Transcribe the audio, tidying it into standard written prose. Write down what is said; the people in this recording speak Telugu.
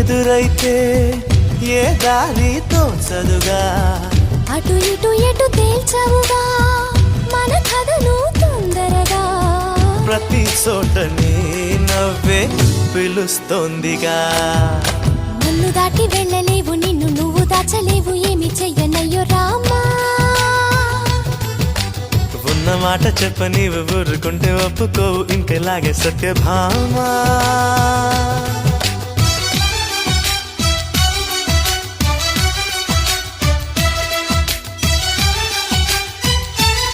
ఎదురైతే ఏ దారి తోచదుగా అటు ఇటు ఎటు తేల్చవుగా మన కథను తొందరగా ప్రతి చోట నీ నవ్వే పిలుస్తోందిగా నన్ను దాటి వెళ్ళలేవు నిన్ను నువ్వు దాచలేవు ఏమి చెయ్యనయ్యో రామా ఉన్న మాట చెప్ప నీవు ఊరుకుంటే ఒప్పుకోవు ఇంకెలాగే సత్యభామా